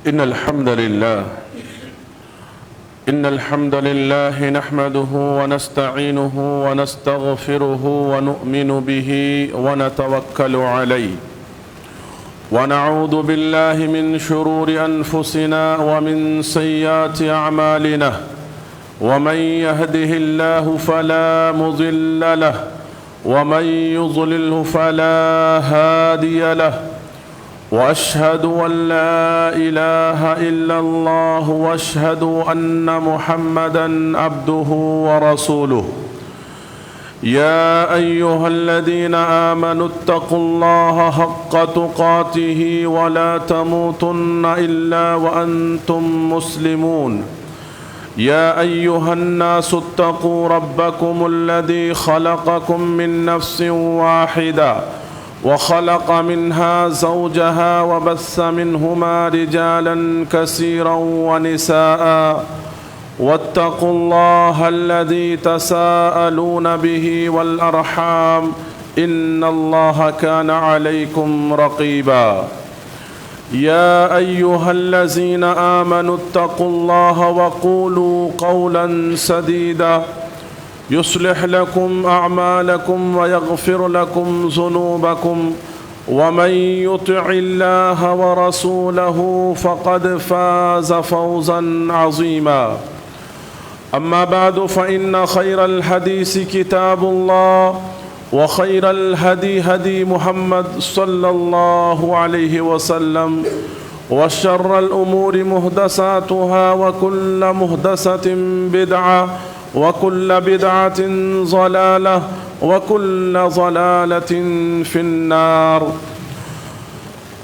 إن الحمد لله نحمده ونستعينه ونستغفره ونؤمن به ونتوكل عليه ونعوذ بالله من شرور أنفسنا ومن سيئات أعمالنا ومن يهده الله فلا مضل له ومن يضلله فلا هادي له وأشهد أن لا إله إلا الله وأشهد أن محمدًا عبده ورسوله يا أيها الذين آمنوا اتقوا الله حق تقاته ولا تموتن إلا وأنتم مسلمون يا أيها الناس اتقوا ربكم الذي خلقكم من نفس واحدة وخلق منها زوجها وبث منهما رجالا كثيرا ونساء واتقوا الله الذي تساءلون به والأرحام إن الله كان عليكم رقيبا يا أيها الذين آمنوا اتقوا الله وقولوا قولا سديدا يصلح لكم أعمالكم ويغفر لكم ذنوبكم ومن يطع الله ورسوله فقد فاز فوزا عظيما أما بعد فإن خير الحديث كتاب الله وخير الهدي هدي محمد صلى الله عليه وسلم وشر الأمور محدثاتها وكل محدثة بدعة وكل بدعة ضلالة وكل ضلالة في النار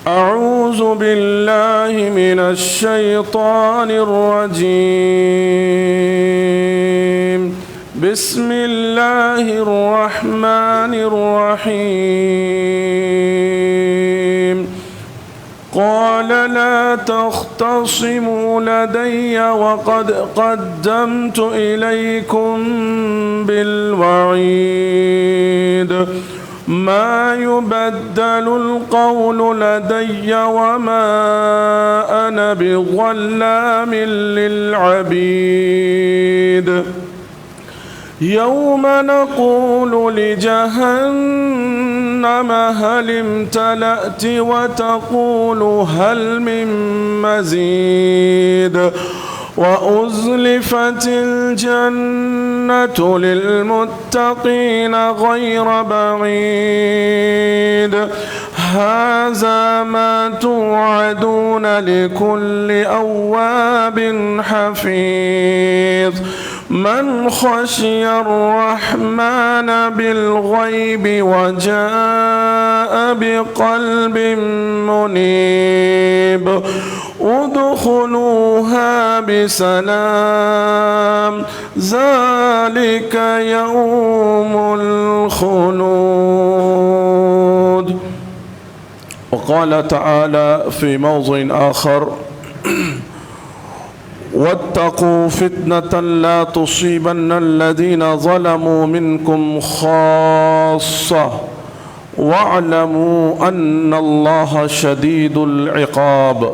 أعوذ بالله من الشيطان الرجيم بسم الله الرحمن الرحيم قال لا تختصموا لدي وقد قدمت إليكم بالوعيد ما يبدل القول لدي وما أنا بظلام للعبيد يوم نقول لجهنم هل امتلأت وتقول هل من مزيد وأزلفت الجنة للمتقين غير بعيد هذا ما توعدون لكل أواب حفيظ من خشي الرحمن بالغيب وجاء بقلب منيب ادخلوها بسلام ذلك يوم الخلود. وقال تعالى في موضع آخر واتقوا فتنة لا تصيبن الذين ظلموا منكم خاصة واعلموا أن الله شديد العقاب.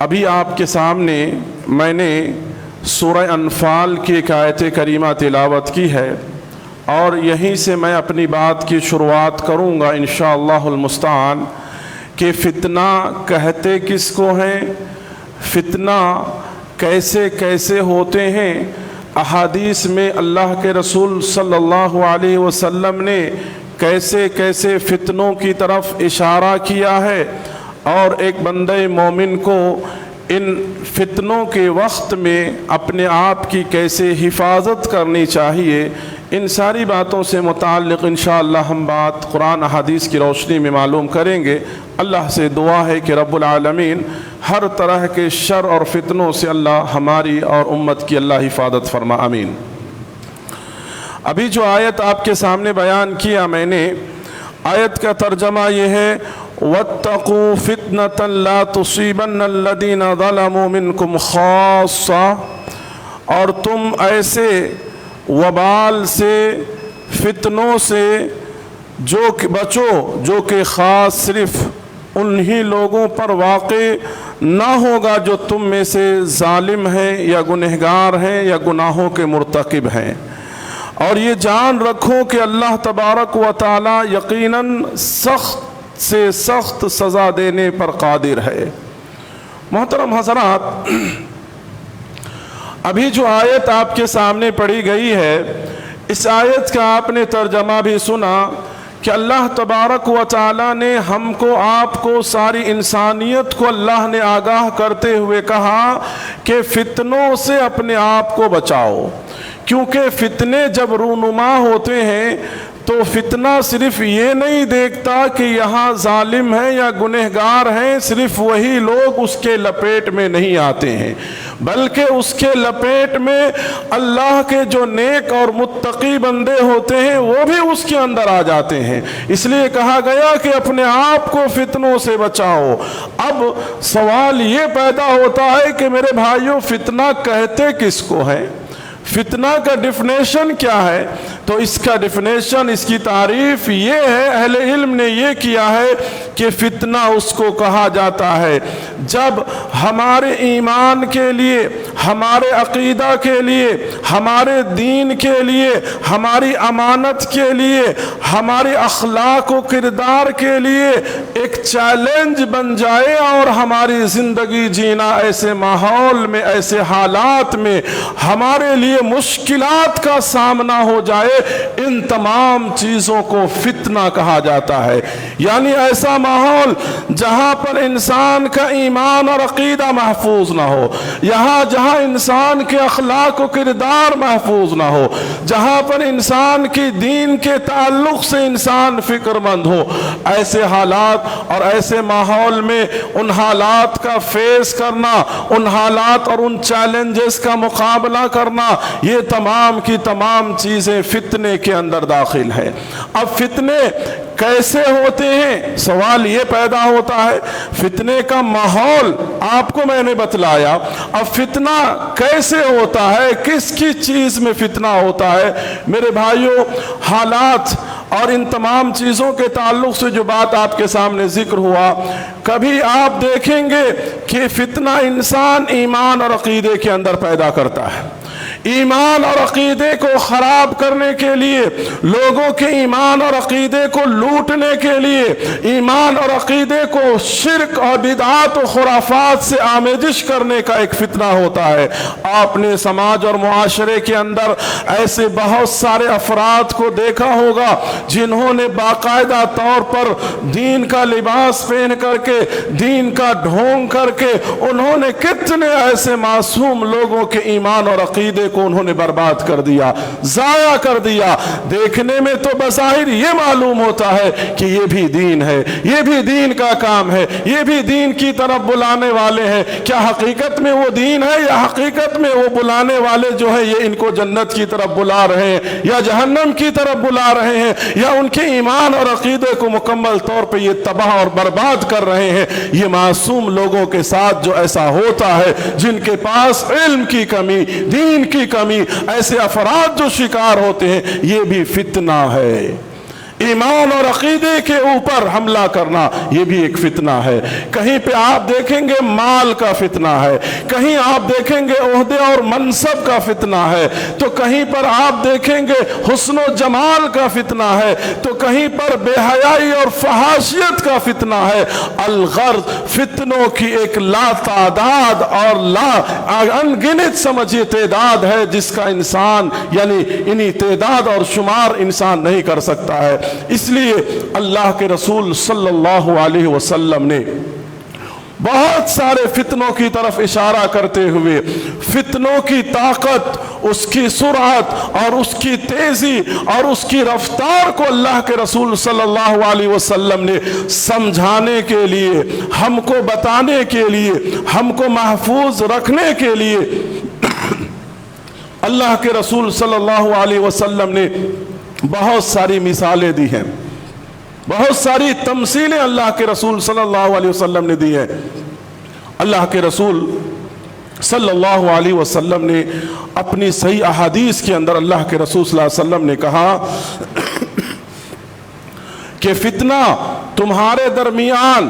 ابھی آپ کے سامنے میں نے سورہ انفال کی ایک آیت کریمہ تلاوت کی ہے اور یہیں سے میں اپنی بات کی شروعات کروں گا انشاءاللہ المستعان کہ فتنہ کہتے کس کو ہیں، فتنہ کیسے کیسے ہوتے ہیں۔ احادیث میں اللہ کے رسول صلی اللہ علیہ وسلم نے کیسے کیسے فتنوں کی طرف اشارہ کیا ہے اور ایک بندہ مومن کو ان فتنوں کے وقت میں اپنے آپ کی کیسے حفاظت کرنی چاہیے، ان ساری باتوں سے متعلق انشاءاللہ ہم بات قرآن احادیث کی روشنی میں معلوم کریں گے۔ اللہ سے دعا ہے کہ رب العالمین ہر طرح کے شر اور فتنوں سے اللہ ہماری اور امت کی اللہ حفاظت فرما، آمین۔ ابھی جو آیت آپ کے سامنے بیان کیا میں نے، آیت کا ترجمہ یہ ہے وَاتَّقُوا فِتْنَةً لَا تُصِيبَنَّ الَّذِينَ ظَلَمُوا مِنْكُمْ خَاصَّةً، اور تم ایسے وبال سے، فتنوں سے جو کہ بچو جو کہ خاص صرف انہی لوگوں پر واقع نہ ہوگا جو تم میں سے ظالم ہیں یا گنہگار ہیں یا گناہوں کے مرتکب ہیں، اور یہ جان رکھو کہ اللہ تبارک و تعالی یقیناً سخت سے سخت سزا دینے پر قادر ہے۔ محترم حضرات، ابھی جو آیت آپ کے سامنے پڑھی گئی ہے، اس آیت کا آپ نے ترجمہ بھی سنا کہ اللہ تبارک و تعالی نے ہم کو، آپ کو، ساری انسانیت کو اللہ نے آگاہ کرتے ہوئے کہا کہ فتنوں سے اپنے آپ کو بچاؤ، کیونکہ فتنے جب رونما ہوتے ہیں تو فتنہ صرف یہ نہیں دیکھتا کہ یہاں ظالم ہیں یا گنہگار ہیں، صرف وہی لوگ اس کے لپیٹ میں نہیں آتے ہیں، بلکہ اس کے لپیٹ میں اللہ کے جو نیک اور متقی بندے ہوتے ہیں وہ بھی اس کے اندر آ جاتے ہیں۔ اس لیے کہا گیا کہ اپنے آپ کو فتنوں سے بچاؤ۔ اب سوال یہ پیدا ہوتا ہے کہ میرے بھائیوں، فتنہ کہتے کس کو ہے؟ فتنہ کا ڈیفینیشن کیا ہے؟ تو اس کا ڈیفینیشن، اس کی تعریف یہ ہے، اہل علم نے یہ کیا ہے کہ فتنہ اس کو کہا جاتا ہے جب ہمارے ایمان کے لیے، ہمارے عقیدہ کے لیے، ہمارے دین کے لیے، ہماری امانت کے لیے، ہمارے اخلاق و کردار کے لیے ایک چیلنج بن جائے اور ہماری زندگی جینا ایسے ماحول میں، ایسے حالات میں ہمارے لیے مشکلات کا سامنا ہو جائے، ان تمام چیزوں کو فتنہ کہا جاتا ہے۔ یعنی ایسا ماحول جہاں پر انسان کا ایمان اور عقیدہ محفوظ نہ ہو، جہاں انسان کے اخلاق و کردار محفوظ نہ ہو، جہاں پر انسان کی دین کے تعلق سے انسان فکر مند ہو، ایسے حالات اور ایسے ماحول میں ان حالات کا فیس کرنا، ان حالات اور ان چیلنجز کا مقابلہ کرنا، یہ تمام کی تمام چیزیں فتنے کے اندر داخل ہے۔ اب فتنے کیسے ہوتے ہیں؟ سوال یہ پیدا ہوتا ہے، فتنے کا ماحول آپ کو میں نے بتلایا، اب فتنہ کیسے ہوتا ہے، کس کی چیز میں فتنہ ہوتا ہے؟ میرے بھائیوں، حالات اور ان تمام چیزوں کے تعلق سے جو بات آپ کے سامنے ذکر ہوا، کبھی آپ دیکھیں گے کہ فتنہ انسان ایمان اور عقیدے کے اندر پیدا کرتا ہے۔ ایمان اور عقیدے کو خراب کرنے کے لیے، لوگوں کے ایمان اور عقیدے کو لوٹنے کے لیے، ایمان اور عقیدے کو شرک اور بدعات و خرافات سے آمیزش کرنے کا ایک فتنہ ہوتا ہے۔ آپ نے سماج اور معاشرے کے اندر ایسے بہت سارے افراد کو دیکھا ہوگا جنہوں نے باقاعدہ طور پر دین کا لباس پہن کر کے، دین کا ڈھونگ کر کے، انہوں نے کتنے ایسے معصوم لوگوں کے ایمان اور عقیدے کو انہوں نے برباد کر دیا، ضائع کر دیا۔ دیکھنے میں تو بظاہر یہ معلوم ہوتا ہے کہ یہ بھی دین ہے، یہ بھی دین کا کام ہے، یہ بھی دین کی طرف بلانے والے ہیں۔ کیا حقیقت میں وہ دین ہے، یا حقیقت میں وہ بلانے والے جو ہیں یہ ان کو جنت کی طرف بلا رہے ہیں یا جہنم کی طرف بلا رہے ہیں، یا ان کے ایمان اور عقیدے کو مکمل طور پہ یہ تباہ اور برباد کر رہے ہیں؟ یہ معصوم لوگوں کے ساتھ جو ایسا ہوتا ہے، جن کے پاس علم کی کمی، دین کی کمی، ایسے افراد جو شکار ہوتے ہیں، یہ بھی فتنہ ہے، ایمان اور عقیدے کے اوپر حملہ کرنا یہ بھی ایک فتنہ ہے۔ کہیں پہ آپ دیکھیں گے مال کا فتنہ ہے، کہیں آپ دیکھیں گے عہدے اور منصب کا فتنہ ہے، تو کہیں پر آپ دیکھیں گے حسن و جمال کا فتنہ ہے، تو کہیں پر بے حیائی اور فحاشیت کا فتنہ ہے۔ الغرض فتنوں کی ایک لا تعداد اور لا انگنت سمجھیے تعداد ہے جس کا انسان یعنی انہی تعداد اور شمار انسان نہیں کر سکتا ہے۔ اس لیے اللہ کے رسول صلی اللہ علیہ وسلم نے بہت سارے فتنوں کی طرف اشارہ کرتے ہوئے فتنوں کی طاقت، اس کی سرعت اور اس کی تیزی اور اس کی رفتار کو اللہ کے رسول صلی اللہ علیہ وسلم نے سمجھانے کے لیے، ہم کو بتانے کے لیے، ہم کو محفوظ رکھنے کے لیے اللہ کے رسول صلی اللہ علیہ وسلم نے بہت ساری مثالیں دی ہیں، بہت ساری تمثیلیں اللہ کے رسول صلی اللہ علیہ وسلم نے دی ہیں۔ اللہ کے رسول صلی اللہ علیہ وسلم نے اپنی صحیح احادیث کے اندر اللہ کے رسول صلی اللہ علیہ وسلم نے کہا کہ فتنہ تمہارے درمیان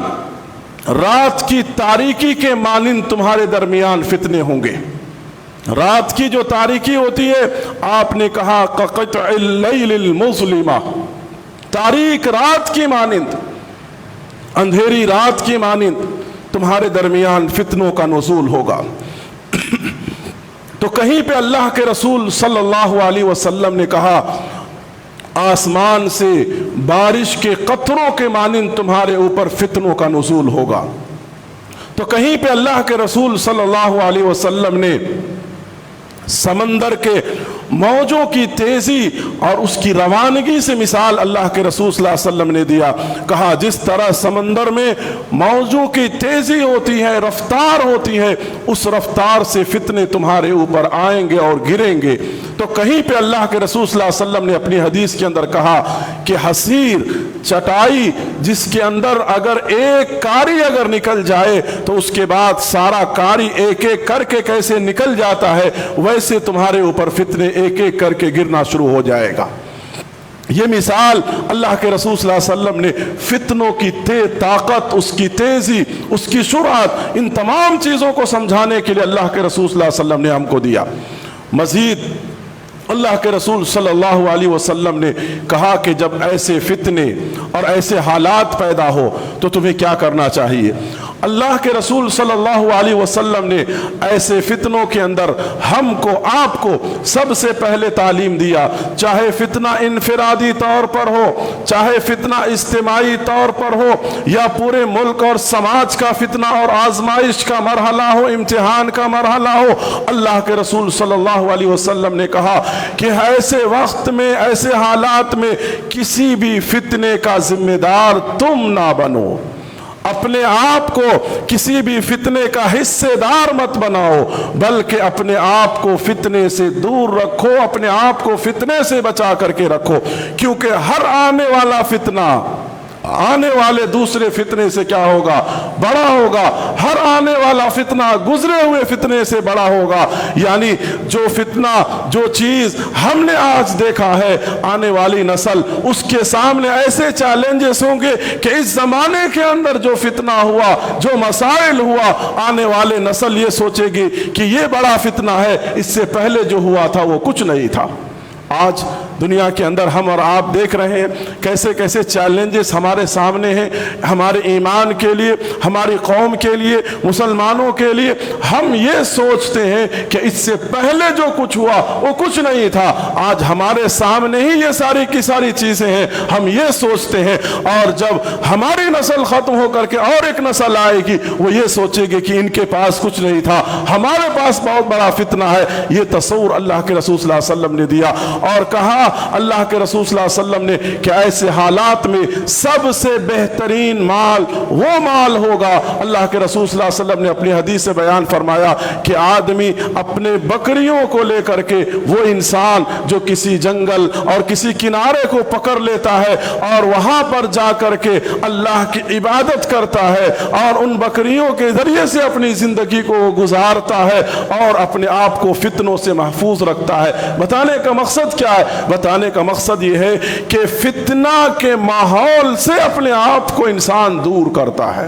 رات کی تاریکی کے مانند تمہارے درمیان فتنے ہوں گے۔ رات کی جو تاریکی ہوتی ہے، آپ نے کہا قطع اللیل المظلمہ، تاریک رات کی مانند، اندھیری رات کی مانند تمہارے درمیان فتنوں کا نزول ہوگا۔ تو کہیں پہ اللہ کے رسول صلی اللہ علیہ وسلم نے کہا آسمان سے بارش کے قطروں کے مانند تمہارے اوپر فتنوں کا نزول ہوگا۔ تو کہیں پہ اللہ کے رسول صلی اللہ علیہ وسلم نے سمندر کے موجوں کی تیزی اور اس کی روانگی سے مثال اللہ کے رسول صلی اللہ علیہ وسلم نے دیا۔ کہا جس طرح سمندر میں موجوں کی تیزی ہوتی ہے، رفتار ہوتی ہے، اس رفتار سے فتنے تمہارے اوپر آئیں گے اور گریں گے۔ تو کہیں پہ اللہ کے رسول صلی اللہ علیہ وسلم نے اپنی حدیث کے اندر کہا کہ حسیر چٹائی جس کے اندر اگر ایک کاری اگر نکل جائے تو اس کے بعد سارا کاری ایک ایک کر کے کیسے نکل جاتا ہے، ویسے تمہارے اوپر فتنے ایک ایک کر کے گرنا شروع ہو جائے گا۔ یہ مثال اللہ کے رسول صلی اللہ علیہ وسلم نے فتنوں کی طاقت، اس کی تیزی، اس کی سرعت، ان تمام چیزوں کو سمجھانے کے لیے اللہ کے رسول صلی اللہ علیہ وسلم نے ہم کو دیا۔ مزید اللہ کے رسول صلی اللہ علیہ وسلم نے کہا کہ جب ایسے فتنے اور ایسے حالات پیدا ہو تو تمہیں کیا کرنا چاہیے۔ اللہ کے رسول صلی اللہ علیہ وسلم نے ایسے فتنوں کے اندر ہم کو، آپ کو سب سے پہلے تعلیم دیا، چاہے فتنہ انفرادی طور پر ہو، چاہے فتنہ اجتماعی طور پر ہو، یا پورے ملک اور سماج کا فتنہ اور آزمائش کا مرحلہ ہو، امتحان کا مرحلہ ہو، اللہ کے رسول صلی اللہ علیہ وسلم نے کہا کہ ایسے وقت میں، ایسے حالات میں کسی بھی فتنے کا ذمہ دار تم نہ بنو، اپنے آپ کو کسی بھی فتنے کا حصے دار مت بناؤ، بلکہ اپنے آپ کو فتنے سے دور رکھو، اپنے آپ کو فتنے سے بچا کر کے رکھو، کیونکہ ہر آنے والا فتنہ آنے والے دوسرے فتنے سے کیا ہوگا؟ بڑا ہوگا۔ ہر آنے والا فتنہ گزرے ہوئے فتنے سے بڑا ہوگا۔ یعنی جو فتنہ، جو چیز ہم نے آج دیکھا ہے، آنے والی نسل اس کے سامنے ایسے چیلنجز ہوں گے کہ اس زمانے کے اندر جو فتنہ ہوا، جو مسائل ہوا، آنے والے نسل یہ سوچے گی کہ یہ بڑا فتنہ ہے، اس سے پہلے جو ہوا تھا وہ کچھ نہیں تھا۔ آج دنیا کے اندر ہم اور آپ دیکھ رہے ہیں کیسے کیسے چیلنجز ہمارے سامنے ہیں، ہمارے ایمان کے لیے، ہماری قوم کے لیے، مسلمانوں کے لیے۔ ہم یہ سوچتے ہیں کہ اس سے پہلے جو کچھ ہوا وہ کچھ نہیں تھا، آج ہمارے سامنے ہی یہ ساری کی ساری چیزیں ہیں، ہم یہ سوچتے ہیں، اور جب ہماری نسل ختم ہو کر کے اور ایک نسل آئے گی وہ یہ سوچے گی کہ ان کے پاس کچھ نہیں تھا، ہمارے پاس بہت بڑا فتنہ ہے۔ یہ تصور اللہ کے رسول صلی اللہ علیہ وسلم نے دیا، اور کہا اللہ کے رسول صلی اللہ علیہ وسلم نے کہ ایسے حالات میں سب سے بہترین مال وہ مال ہوگا۔ اللہ کے رسول صلی اللہ علیہ وسلم نے اپنی حدیث سے بیان فرمایا کہ آدمی اپنے بکریوں کو لے کر کے، وہ انسان جو کسی جنگل اور کسی کنارے کو پکڑ لیتا ہے اور وہاں پر جا کر کے اللہ کی عبادت کرتا ہے اور ان بکریوں کے ذریعے سے اپنی زندگی کو گزارتا ہے اور اپنے آپ کو فتنوں سے محفوظ رکھتا ہے۔ بتانے کا مقصد کیا ہے؟ بتانے کا مقصد یہ ہے کہ فتنہ کے ماحول سے اپنے آپ کو انسان دور کرتا ہے۔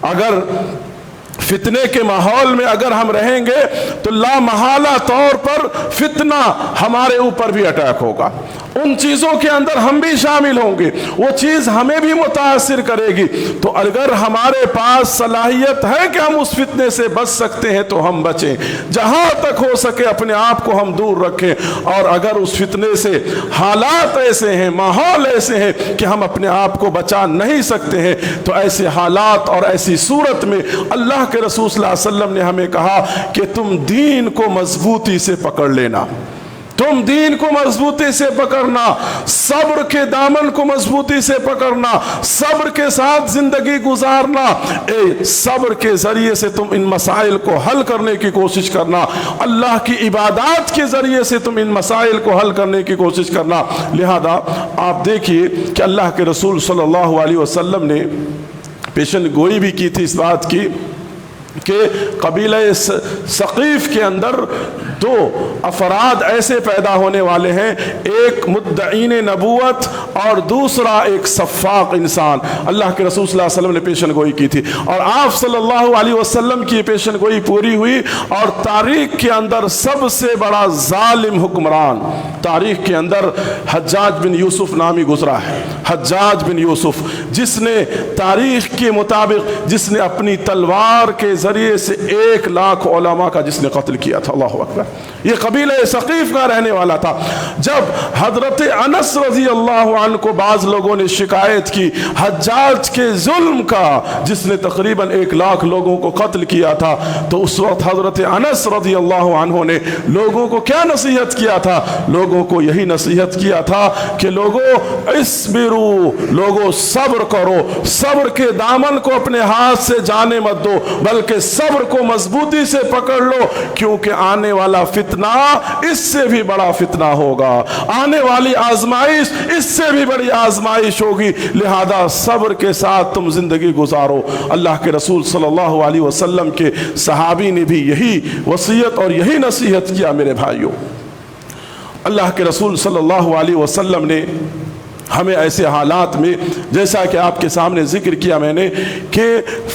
اگر فتنے کے ماحول میں اگر ہم رہیں گے تو لامحالہ طور پر فتنہ ہمارے اوپر بھی اٹیک ہوگا، ان چیزوں کے اندر ہم بھی شامل ہوں گے، وہ چیز ہمیں بھی متاثر کرے گی۔ تو اگر ہمارے پاس صلاحیت ہے کہ ہم اس فتنے سے بچ سکتے ہیں تو ہم بچیں، جہاں تک ہو سکے اپنے آپ کو ہم دور رکھیں۔ اور اگر اس فتنے سے حالات ایسے ہیں، ماحول ایسے ہیں کہ ہم اپنے آپ کو بچا نہیں سکتے ہیں، تو ایسے حالات اور ایسی صورت میں اللہ کے رسول صلی اللہ علیہ وسلم نے ہمیں کہا کہ تم دین کو مضبوطی سے پکڑ لینا، تم دین کو مضبوطی سے پکڑنا، صبر کے دامن کو مضبوطی سے پکڑنا، صبر کے ساتھ زندگی گزارنا، صبر کے ذریعے سے تم ان مسائل کو حل کرنے کی کوشش کرنا، اللہ کی عبادات کے ذریعے سے تم ان مسائل کو حل کرنے کی کوشش کرنا۔ لہذا آپ دیکھیے کہ اللہ کے رسول صلی اللہ علیہ وسلم نے پیشن گوئی بھی کی تھی اس بات کی کہ قبیلہ ثقیف کے اندر دو افراد ایسے پیدا ہونے والے ہیں، ایک مدعین نبوت اور دوسرا ایک سفاق انسان۔ اللہ کے رسول صلی اللہ علیہ وسلم نے پیشن گوئی کی تھی، اور آپ صلی اللہ علیہ وسلم کی پیشن گوئی پوری ہوئی، اور تاریخ کے اندر سب سے بڑا ظالم حکمران تاریخ کے اندر حجاج بن یوسف نامی گزرا ہے۔ حجاج بن یوسف، جس نے تاریخ کے مطابق جس نے اپنی تلوار کے ذریعے سے 1,00,000 علماء کا جس نے قتل کیا تھا۔ اللہ اکبر، یہ قبیلہ ثقیف کا رہنے والا تھا۔ جب حضرت انس رضی اللہ عنہ کو بعض لوگوں نے شکایت کی حجاج کے ظلم کا، جس نے تقریباً 1,00,000 لوگوں کو قتل کیا تھا، تو اس وقت حضرت انس رضی اللہ عنہ نے لوگوں کو کیا نصیحت کیا تھا؟ لوگوں کو یہی نصیحت کیا تھا کہ لوگوں اسبرو، لوگوں صبر کرو، صبر کے دامن کو اپنے ہاتھ سے جانے مت دو، بلکہ صبر کو مضبوطی سے پکڑ لو، کیونکہ آنے والا فتنہ اس سے بھی بڑا فتنہ ہوگا، آنے والی آزمائش اس سے بھی بڑی آزمائش ہوگی، لہذا صبر کے ساتھ تم زندگی گزارو۔ اللہ کے رسول صلی اللہ علیہ وسلم کے صحابی نے بھی یہی وصیت اور یہی نصیحت کیا۔ میرے بھائیوں، اللہ کے رسول صلی اللہ علیہ وسلم نے ہمیں ایسے حالات میں، جیسا کہ آپ کے سامنے ذکر کیا میں نے، کہ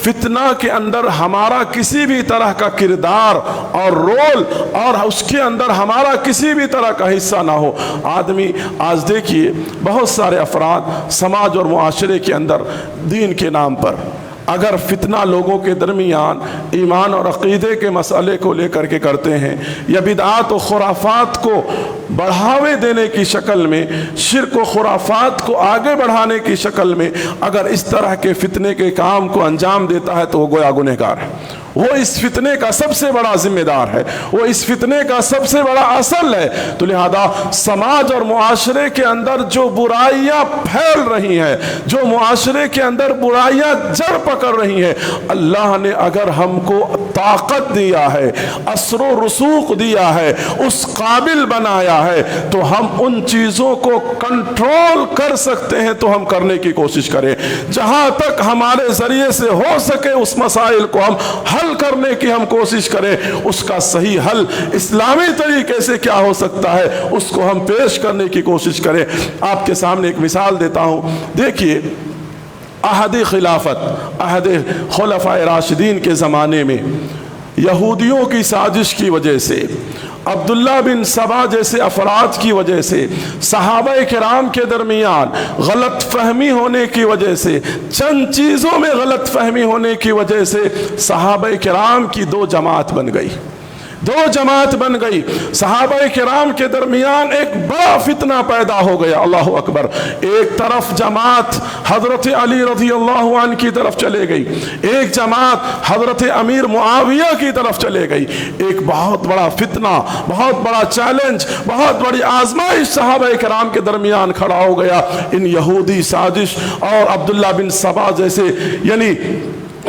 فتنہ کے اندر ہمارا کسی بھی طرح کا کردار اور رول اور اس کے اندر ہمارا کسی بھی طرح کا حصہ نہ ہو۔ آدمی آج دیکھیے بہت سارے افراد سماج اور معاشرے کے اندر دین کے نام پر اگر فتنہ لوگوں کے درمیان ایمان اور عقیدے کے مسئلے کو لے کر کے کرتے ہیں، یا بدعات و خرافات کو بڑھاوے دینے کی شکل میں، شرک و خرافات کو آگے بڑھانے کی شکل میں اگر اس طرح کے فتنے کے کام کو انجام دیتا ہے تو وہ گویا گنہگار ہے، وہ اس فتنے کا سب سے بڑا ذمہ دار ہے، وہ اس فتنے کا سب سے بڑا اصل ہے۔ تو لہذا سماج اور معاشرے کے اندر جو برائیاں پھیل رہی ہیں، جو معاشرے کے اندر برائیاں جڑ پکڑ رہی ہیں، اللہ نے اگر ہم کو طاقت دیا ہے، اثر و رسوخ دیا ہے، اس قابل بنایا ہے، تو ہم ان چیزوں کو کنٹرول کر سکتے ہیں تو ہم کرنے کی کوشش کریں۔ جہاں تک ہمارے ذریعے سے ہو سکے اس مسائل کو ہم حل کرنے کی ہم کوشش کریں، اس کا صحیح حل اسلامی طریقے سے کیا ہو سکتا ہے اس کو ہم پیش کرنے کی کوشش کریں۔ آپ کے سامنے ایک مثال دیتا ہوں، دیکھیے عہد خلافت، عہد خلفائے راشدین کے زمانے میں یہودیوں کی سازش کی وجہ سے، عبداللہ بن سبا جیسے افراد کی وجہ سے، صحابہ کرام کے درمیان غلط فہمی ہونے کی وجہ سے، چند چیزوں میں غلط فہمی ہونے کی وجہ سے صحابہ کرام کی دو جماعت بن گئی، صحابہ کرام کے درمیان ایک بڑا فتنہ پیدا ہو گیا۔ اللہ اکبر، ایک طرف جماعت حضرت علی رضی اللہ عنہ کی طرف چلے گئی، ایک جماعت حضرت امیر معاویہ کی طرف چلے گئی۔ ایک بہت بڑا فتنہ، بہت بڑا چیلنج، بہت بڑی آزمائش صحابہ کرام کے درمیان کھڑا ہو گیا۔ ان یہودی سازش اور عبداللہ بن سبا جیسے یعنی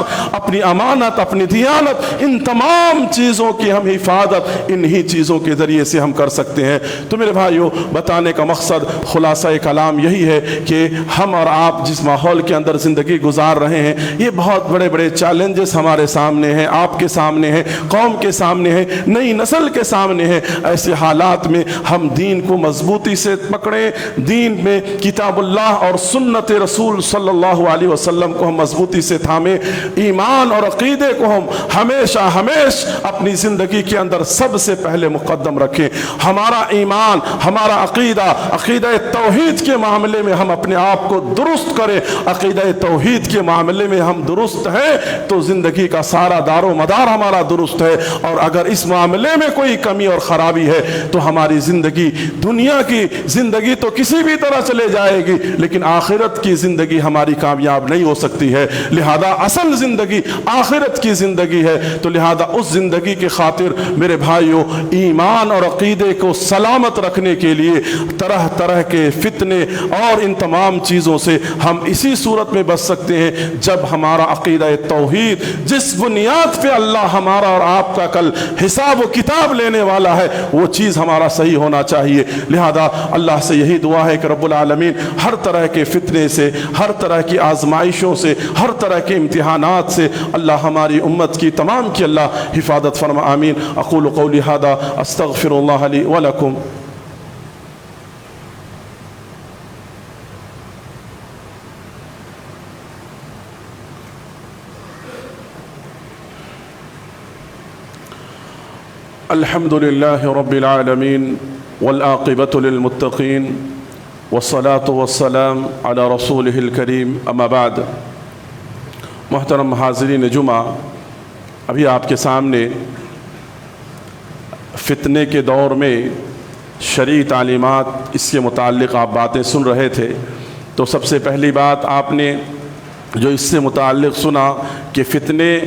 کردار، اپنی امانت، اپنی دیانت، ان تمام چیزوں کی ہم حفاظت انہی چیزوں کے ذریعے سے ہم کر سکتے ہیں۔ تو میرے بھائیوں، بتانے کا مقصد، خلاصہ کلام یہی ہے کہ ہم اور آپ جس ماحول کے اندر زندگی گزار رہے ہیں، یہ بہت بڑے بڑے چیلنجز ہمارے سامنے ہیں، آپ کے سامنے ہیں، قوم کے سامنے ہیں، نئی نسل کے سامنے ہیں۔ ایسے حالات میں ہم دین کو مضبوطی سے پکڑیں، دین میں کتاب اللہ اور سنت رسول صلی اللہ علیہ وسلم کو ہم مضبوطی سے تھامیں، ایمان اور عقیدے کو ہم ہمیشہ اپنی زندگی کے اندر سب سے پہلے مقدم رکھیں۔ ہمارا ایمان، ہمارا عقیدہ توحید کے معاملے میں ہم اپنے آپ کو درست کریں۔ عقیدہ توحید کے معاملے میں ہم درست ہیں تو زندگی کا سارا دار و مدار ہمارا درست ہے، اور اگر اس معاملے میں کوئی کمی اور خرابی ہے تو ہماری زندگی، دنیا کی زندگی تو کسی بھی طرح چلے جائے گی، لیکن آخرت کی زندگی ہماری کامیاب نہیں ہو سکتی ہے۔ لہذا اصل زندگی آخرت کی زندگی ہے، تو لہذا اس زندگی کی خاطر میرے بھائیوں، ایمان اور عقیدے کو سلامت رکھنے کے لیے طرح طرح کے فتنے اور ان تمام چیزوں سے ہم اسی صورت میں بچ سکتے ہیں جب ہمارا عقیدہ توحید، جس بنیاد پہ اللہ ہمارا اور آپ کا کل حساب و کتاب لینے والا ہے، وہ چیز ہمارا صحیح ہونا چاہیے۔ لہذا اللہ سے یہی دعا ہے کہ رب العالمین ہر طرح کے فتنے سے، ہر طرح کی آزمائشوں سے، ہر طرح کے امتحانات سے اللہ ہماری امت کی تمام کی اللہ حفاظت فرما، آمین۔ اقول قولی ھذا استغفر اللہ لی ولکم۔ الحمد للہ رب العالمین والعاقبۃ للمتقین والصلاة والسلام علی رسولہ الکریم، اما بعد۔ محترم حاضرین جمعہ، ابھی آپ کے سامنے فتنے کے دور میں شرعی تعلیمات، اس کے متعلق آپ باتیں سن رہے تھے۔ تو سب سے پہلی بات آپ نے جو اس سے متعلق سنا کہ فتنے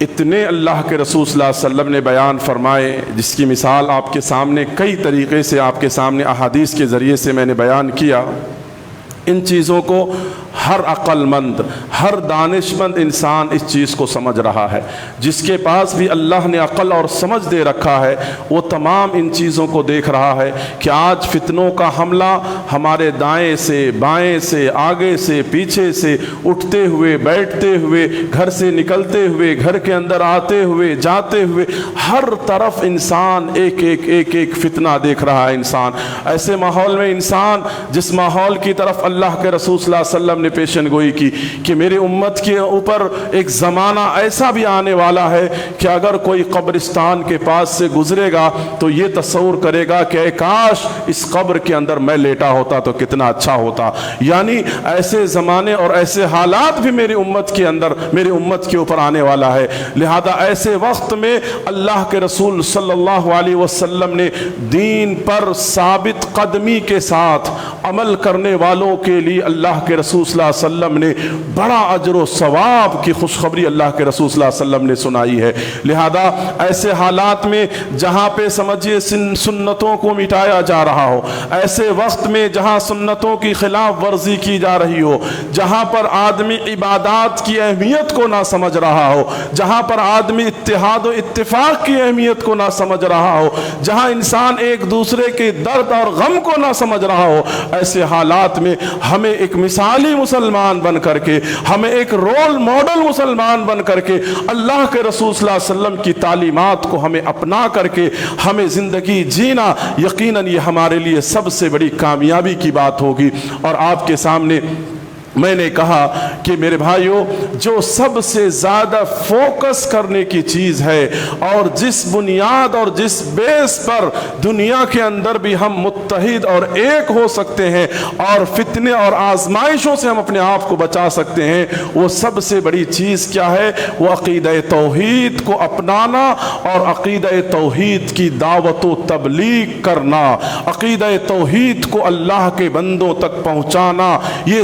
اتنے اللہ کے رسول صلی اللہ علیہ وسلم نے بیان فرمائے، جس کی مثال آپ کے سامنے کئی طریقے سے آپ کے سامنے احادیث کے ذریعے سے میں نے بیان کیا۔ ان چیزوں کو ہر عقل مند، ہر دانش مند انسان اس چیز کو سمجھ رہا ہے۔ جس کے پاس بھی اللہ نے عقل اور سمجھ دے رکھا ہے، وہ تمام ان چیزوں کو دیکھ رہا ہے کہ آج فتنوں کا حملہ ہمارے دائیں سے، بائیں سے، آگے سے، پیچھے سے، اٹھتے ہوئے، بیٹھتے ہوئے، گھر سے نکلتے ہوئے، گھر کے اندر آتے ہوئے، جاتے ہوئے، ہر طرف انسان ایک فتنہ دیکھ رہا ہے۔ انسان ایسے ماحول میں، انسان جس ماحول کی طرف اللہ کے رسول صلی اللہ علیہ وسلم نے پیشن گوئی کی کہ میرے امت کے اوپر ایک زمانہ ایسا بھی آنے والا ہے کہ اگر کوئی قبرستان کے پاس سے گزرے گا تو یہ تصور کرے گا کہ اے کاش اس قبر کے اندر میں لیٹا ہوتا تو کتنا اچھا ہوتا۔ یعنی ایسے زمانے اور ایسے حالات بھی میری امت کے اندر، میری امت کے اوپر آنے والا ہے۔ لہذا ایسے وقت میں اللہ کے رسول صلی اللہ علیہ وسلم نے دین پر ثابت قدمی کے ساتھ عمل کرنے والوں کے لیے اللہ کے رسول صلی اللہ علیہ وسلم نے بڑا اجر و ثواب کی خوشخبری اللہ کے رسول صلی اللہ علیہ وسلم نے سنائی ہے۔ لہذا ایسے حالات میں جہاں پہ سمجھیے سنتوں کو مٹایا جا رہا ہو، ایسے وقت میں جہاں سنتوں کی خلاف ورزی کی جا رہی ہو، جہاں پر آدمی عبادات کی اہمیت کو نہ سمجھ رہا ہو، جہاں پر آدمی اتحاد و اتفاق کی اہمیت کو نہ سمجھ رہا ہو، جہاں انسان ایک دوسرے کے درد اور غم کو نہ سمجھ رہا ہو، ایسے حالات میں ہمیں ایک مثالی مسلمان بن کر کے، ہمیں ایک رول ماڈل مسلمان بن کر کے، اللہ کے رسول صلی اللہ علیہ وسلم کی تعلیمات کو ہمیں اپنا کر کے ہمیں زندگی جینا، یقیناً یہ ہمارے لیے سب سے بڑی کامیابی کی بات ہوگی۔ اور آپ کے سامنے میں نے کہا کہ میرے بھائیوں، جو سب سے زیادہ فوکس کرنے کی چیز ہے اور جس بنیاد اور جس بیس پر دنیا کے اندر بھی ہم متحد اور ایک ہو سکتے ہیں اور فتنے اور آزمائشوں سے ہم اپنے آپ کو بچا سکتے ہیں، وہ سب سے بڑی چیز کیا ہے؟ وہ عقیدہ توحید کو اپنانا اور عقیدہ توحید کی دعوت و تبلیغ کرنا، عقیدہ توحید کو اللہ کے بندوں تک پہنچانا۔ یہ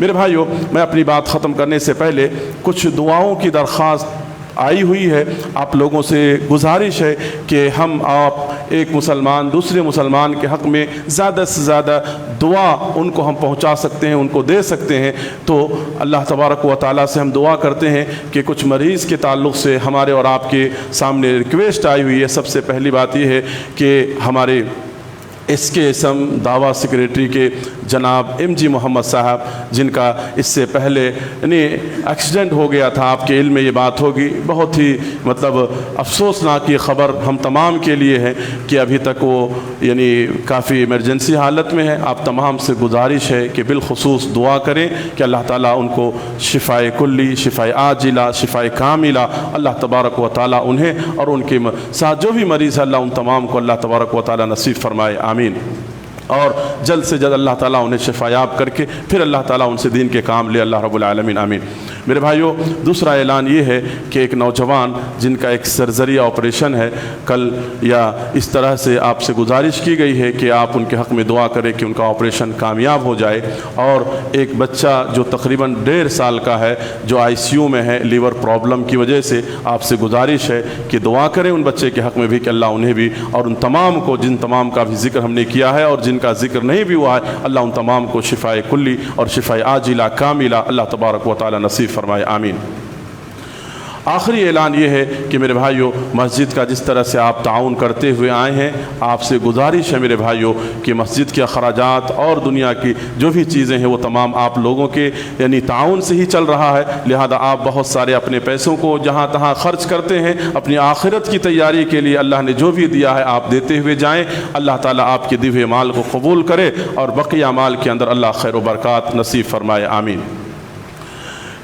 میرے بھائیوں، میں اپنی بات ختم کرنے سے پہلے کچھ دعاؤں کی درخواست آئی ہوئی ہے۔ آپ لوگوں سے گزارش ہے کہ ہم آپ ایک مسلمان دوسرے مسلمان کے حق میں زیادہ سے زیادہ دعا ان کو ہم پہنچا سکتے ہیں، ان کو دے سکتے ہیں۔ تو اللہ تبارک و تعالیٰ سے ہم دعا کرتے ہیں کہ کچھ مریض کے تعلق سے ہمارے اور آپ کے سامنے ریکویسٹ آئی ہوئی ہے۔ سب سے پہلی بات یہ ہے کہ ہمارے اس کے اسم دعویٰ سیکریٹری کے جناب ایم جی محمد صاحب، جن کا اس سے پہلے ایکسیڈنٹ ہو گیا تھا، آپ کے علم میں یہ بات ہوگی، بہت ہی افسوسناک یہ خبر ہم تمام کے لیے ہے کہ ابھی تک وہ کافی ایمرجنسی حالت میں ہے۔ آپ تمام سے گزارش ہے کہ بالخصوص دعا کریں کہ اللہ تعالیٰ ان کو شفائے کلی، شفائے عاجلہ، شفائے کاملہ اللہ تبارک و تعالیٰ انہیں اور ان کے ساتھ جو بھی مریض ہے اللہ ان تمام کو اللہ تبارک و تعالیٰ نصیب فرمائے، آمین۔ اور جلد سے جلد اللہ تعالیٰ انہیں شفایاب کر کے پھر اللہ تعالیٰ ان سے دین کے کام لے، اللہ رب العالمین، آمین۔ میرے بھائیوں، دوسرا اعلان یہ ہے کہ ایک نوجوان جن کا ایک سرجری آپریشن ہے کل، یا اس طرح سے آپ سے گزارش کی گئی ہے کہ آپ ان کے حق میں دعا کریں کہ ان کا آپریشن کامیاب ہو جائے۔ اور ایک بچہ جو تقریباً 1.5 سال کا ہے جو آئی سی یو میں ہے لیور پرابلم کی وجہ سے، آپ سے گزارش ہے کہ دعا کریں ان بچے کے حق میں بھی کہ اللہ انہیں بھی اور ان تمام کو، جن تمام کا بھی ذکر ہم نے کیا ہے اور جن کا ذکر نہیں بھی ہوا ہے، اللہ ان تمام کو شفائے کلی اور شفائے عاجلہ کاملہ اللہ تبارک و تعالیٰ نصیب فرمائے، آمین۔ آخری اعلان یہ ہے کہ میرے بھائیوں، مسجد کا جس طرح سے آپ تعاون کرتے ہوئے آئے ہیں، آپ سے گزارش ہے میرے بھائیوں کہ مسجد کے اخراجات اور دنیا کی جو بھی چیزیں ہیں وہ تمام آپ لوگوں کے تعاون سے ہی چل رہا ہے، لہذا آپ بہت سارے اپنے پیسوں کو جہاں تہاں خرچ کرتے ہیں، اپنی آخرت کی تیاری کے لیے اللہ نے جو بھی دیا ہے آپ دیتے ہوئے جائیں۔ اللہ تعالیٰ آپ کے دیے ہوئے مال کو قبول کرے اور بقیہ مال کے اندر اللہ خیر و برکات نصیب فرمائے، آمین۔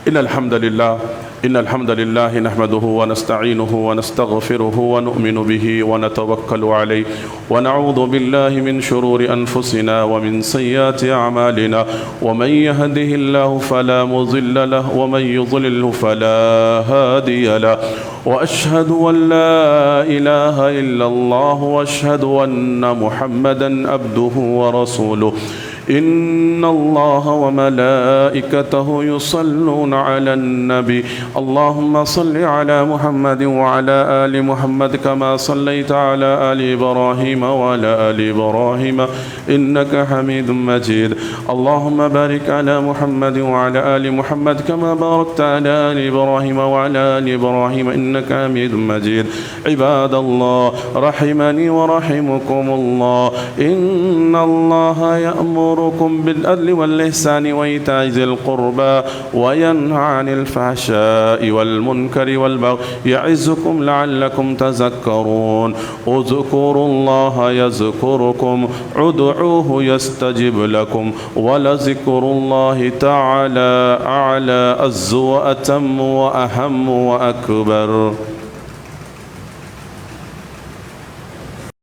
إن الحمد لله نحمده ونستعينه ونستغفره ونؤمن به ونتوكل عليه ونعوذ بالله من شرور أنفسنا ومن سيئات أعمالنا ومن يهده الله فلا مضل له ومن يضلل فلا هادي له وأشهد أن لا إله إلا الله وأشهد أن محمدا عبده ورسوله إن الله وملائكته يصلون على النبي اللهم صل على محمد وعلى آل محمد كما صليت على آل إبراهيم وعلى آل إبراهيم إنك حميد مجيد اللهم بارك على محمد وعلى آل محمد كما باركت على آل إبراهيم وعلى آل إبراهيم إنك حميد مجيد عباد الله رحمني ورحمكم الله إن الله يأمركم بالعدل والإحسان وإيتاء ذي القربى وينهى عن الفحشاء والمنكر والبغي يعظكم لعلكم تذكرون اذكروا الله يذكركم ادعوه يستجب لكم ولذكر الله تعالى أعلى أعز وأتم وأهم وأكبر